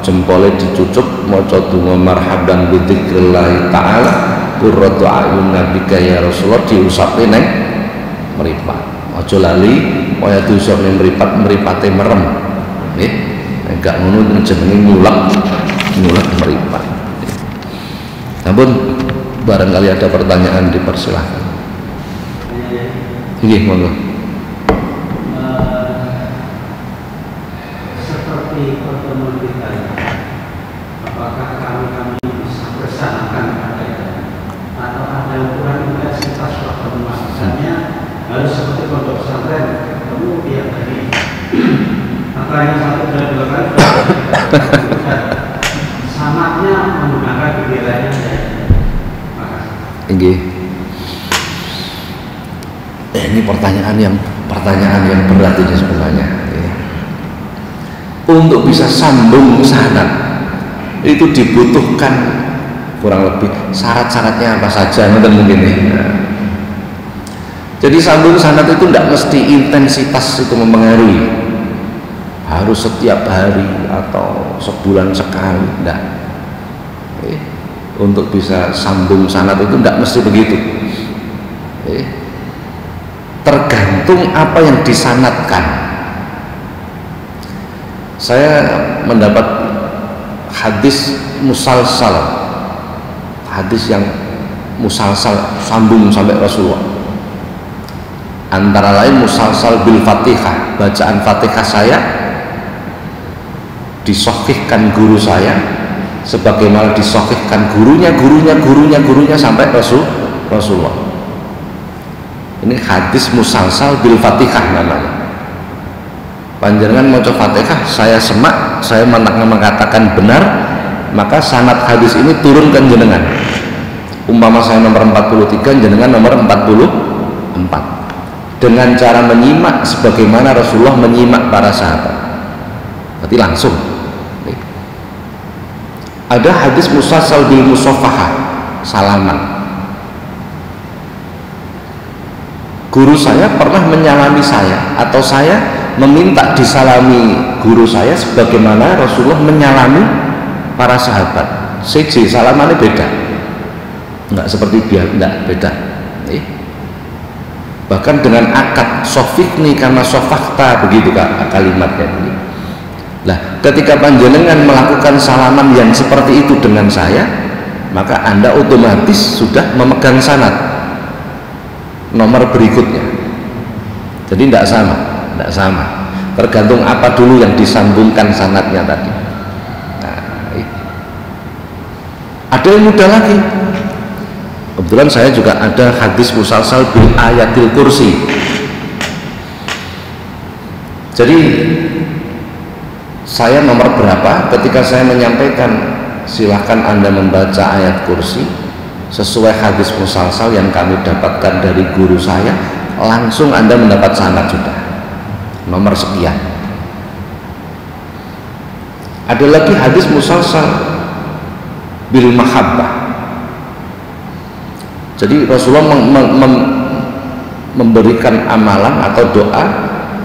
jempolnya dicucuk maca donga marhaban bi dzikrillah taala qurratu ayun nabika ya Rasulullah, diusape neng mripat. Aja lali kaya diusap ning mripate merem. Nggih. Nek gak ngono jenenge nyulak mripat. Namun barangkali ada pertanyaan, dipersilahkan. Nggih, monggo. Seperti pertemuan kita ini, apakah kami bisa bersamakan atau ada ukuran intensitas pertemuan? Misalnya harus seperti pondok pesantren, ketemu tiap hari. Makanya satu dan dua kali samatnya menggunakan pikirannya. Nggih. Ini pertanyaan yang berat ini sebenarnya. Untuk bisa sambung sanad itu dibutuhkan kurang lebih syarat-syaratnya apa saja mungkin nih. Jadi sambung sanad itu tidak mesti intensitas itu mempengaruhi, harus setiap hari atau sebulan sekali, tidak. Untuk bisa sambung sanad itu tidak mesti begitu. Tergantung apa yang disanadkan. Saya mendapat hadis musalsal, hadis yang musalsal sambung sampai Rasulullah. Antara lain musalsal bil Fatihah, bacaan Fatihah saya disahihkan guru saya, sebagaimana disahihkan gurunya sampai Rasulullah. Ini hadis musalsal bil Fatihah namanya. Panjenengan maca Fatihah, saya semak, saya mengatakan benar, maka sanad hadis ini turun ke jenengan. Umpama saya nomor 43, jenengan nomor 44. Dengan cara menyimak sebagaimana Rasulullah menyimak para sahabat. Berarti langsung. Ada hadis musalsal bil musafahah, salaman. Guru saya pernah menyalami saya, atau saya meminta disalami guru saya sebagaimana Rasulullah menyalami para sahabat. CJ salamannya beda, enggak seperti dia, enggak beda. Bahkan dengan akad sofikni karena sofakta, begitu kalimatnya ini. Nah, ketika panjenengan melakukan salaman yang seperti itu dengan saya, maka Anda otomatis sudah memegang sanad nomor berikutnya. Jadi tidak sama, tergantung apa dulu yang disambungkan sanadnya tadi. Nah, ada yang mudah lagi. Kebetulan saya juga ada hadis musalsal bil ayatil kursi. Jadi saya nomor berapa ketika saya menyampaikan silahkan Anda membaca ayat kursi sesuai hadis musalsal yang kami dapatkan dari guru saya, langsung Anda mendapat sanad sudah nomor sekian. Ada lagi hadis musalsal bil mahabbah. Jadi Rasulullah memberikan amalan atau doa,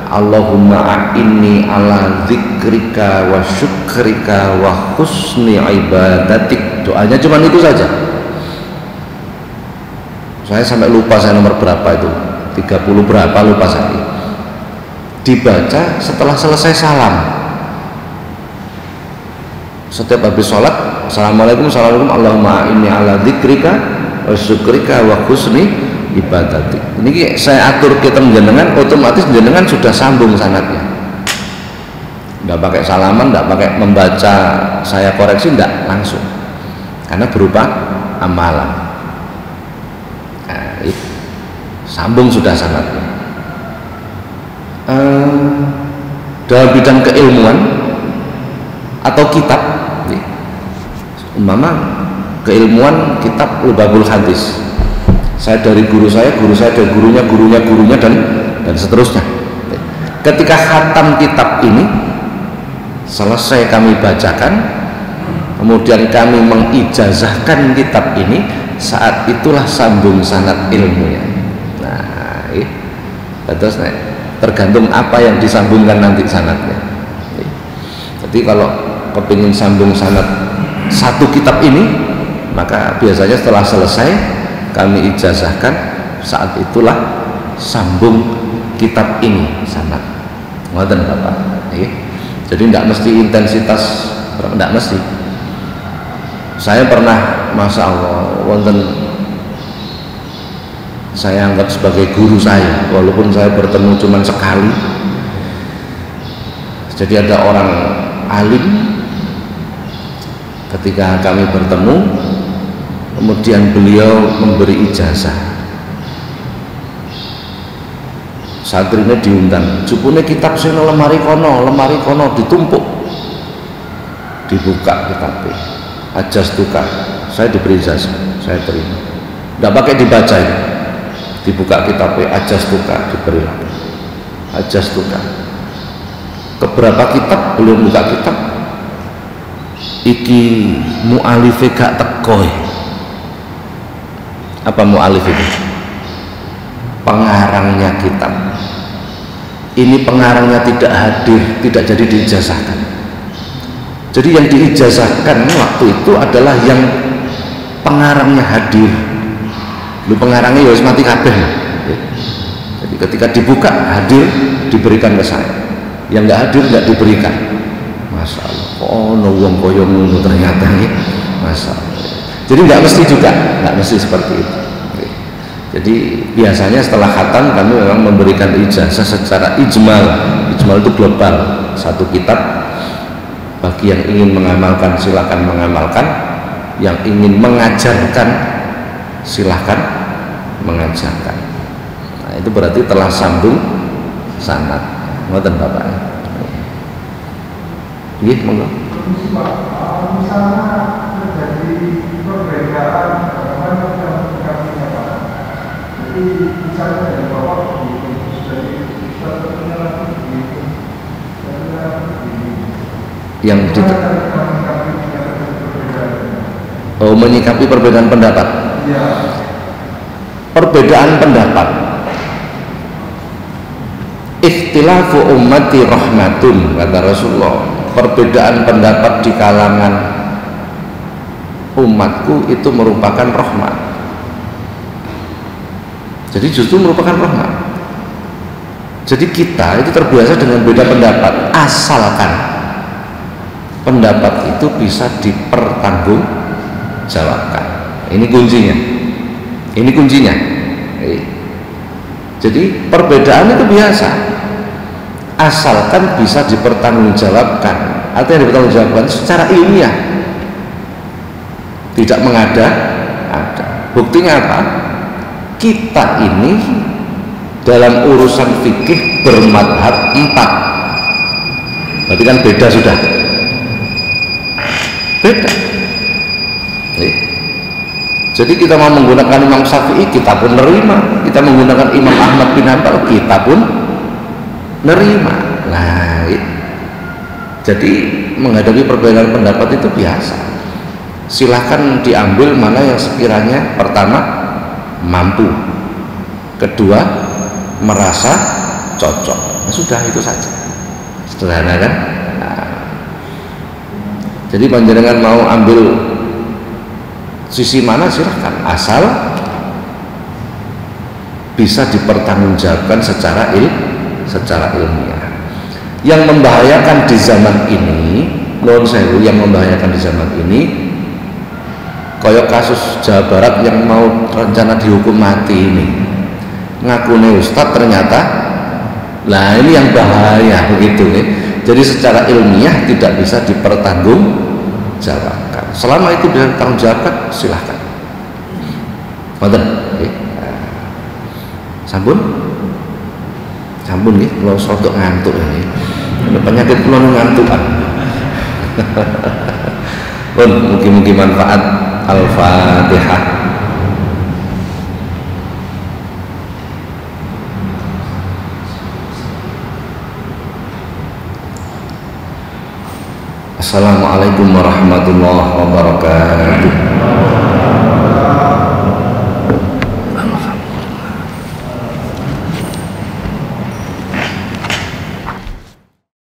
Allahumma a'inni ala dzikrika wa syukrika wa husni ibadatik. Doanya cuma itu saja. Saya sampai lupa saya nomor berapa itu, 30 berapa lupa saya. Dibaca setelah selesai salam. Setiap habis sholat, assalamualaikum, assalamualaikum, Allahumma a'inni ala dzikrika wa syukrika wa husni ibadatik. Ini saya atur kita jenengan, otomatis jenengan sudah sambung sanadnya. Nggak pakai salaman, nggak pakai membaca saya koreksi, nggak, langsung, karena berupa amalan. Nah, sambung sudah sanadnya. Dalam bidang keilmuan atau kitab, umpama keilmuan kitab Lubabul Hadis, saya dari guru saya dari gurunya dan seterusnya. Ketika khatam kitab ini selesai kami bacakan, kemudian kami mengijazahkan kitab ini, saat itulah sambung sanad ilmunya. Nah, terus tergantung apa yang disambungkan nanti sanadnya. Jadi kalau kepingin sambung sanad satu kitab ini, maka biasanya setelah selesai kami ijazahkan, saat itulah sambung kitab ini sanad. Ngoten Bapak. Jadi tidak mesti intensitas, tidak mesti. Saya pernah, masya Allah, wonten saya anggap sebagai guru saya, walaupun saya bertemu cuma sekali. Jadi ada orang alim, ketika kami bertemu, kemudian beliau memberi ijazah, santrinya diundang, jupune kitab sing lemari kono ditumpuk, dibuka kitabnya, ajas tukar, saya diberi ijazah, saya terima, tidak pakai dibaca ini, dibuka kitabnya, ajas tukar, diberi lagi, ajas tukar. Keberapa kitab belum buka kitab, iki mu'alife gak tekoy. Apa mu'alif itu? Pengarangnya kitab. Ini pengarangnya tidak hadir, tidak jadi diijazahkan. Jadi yang diijazahkan waktu itu adalah yang pengarangnya hadir. Lu pengarangnya ya wis mati kabeh. Jadi ketika dibuka hadir, diberikan ke saya. Yang nggak hadir nggak diberikan. Masya Allah. Oh, no wong koyo ngono ternyata nih. Masya Allah. Jadi nggak mesti juga, nggak mesti seperti itu. Jadi biasanya setelah khatam kami memang memberikan ijazah secara ijmal. Ijmal itu global, satu kitab. Bagi yang ingin mengamalkan silakan mengamalkan, yang ingin mengajarkan silahkan mengajarkan. Nah, itu berarti telah sambung sanad. Ngoten Bapak. Nggih, monggo. Misalnya terjadi perbedaan jadi misalnya dari Bapak yang menyikapi perbedaan pendapat. Ya. Perbedaan pendapat, ikhtilafu ummati rahmatun, kata Rasulullah. Perbedaan pendapat di kalangan umatku itu merupakan rahmat. Jadi justru merupakan rahmat. Jadi kita itu terbiasa dengan beda pendapat, asalkan pendapat itu bisa dipertanggungjawabkan. Ini kuncinya. Ini kuncinya. Jadi perbedaan itu biasa, asalkan bisa dipertanggungjawabkan. Artinya dipertanggungjawabkan secara ilmiah, tidak mengada-ada. Buktinya apa? Kita ini dalam urusan fikih bermadhab 4. Berarti kan beda sudah. Beda. Jadi kita mau menggunakan Imam Syafi'i, kita pun nerima. Kita menggunakan Imam Ahmad bin Hanbal, kita pun nerima. Nah, jadi menghadapi perbedaan pendapat itu biasa. Silahkan diambil mana yang sekiranya pertama mampu, kedua merasa cocok. Nah, sudah itu saja, sederhana kan? Nah, jadi panjenengan mau ambil sisi mana silahkan, asal bisa dipertanggungjawabkan secara ilmiah. Yang membahayakan di zaman ini, non sewu, yang membahayakan di zaman ini, kayak kasus Jawa Barat yang mau rencana dihukum mati ini, ngakune ustadz ternyata, nah ini yang bahaya begitu nih. Jadi secara ilmiah tidak bisa dipertanggungjawabkan. Selama itu bisa dipertanggungjawabkan, silahkan. Ngoten, nggih. Sampun? Sampun nggih, kula rodok ngantuk ini. Penyakit kula ngantukan. Pun mugi-mugi manfaat. Al-Fatihah. Assalamualaikum warahmatullahi wabarakatuh.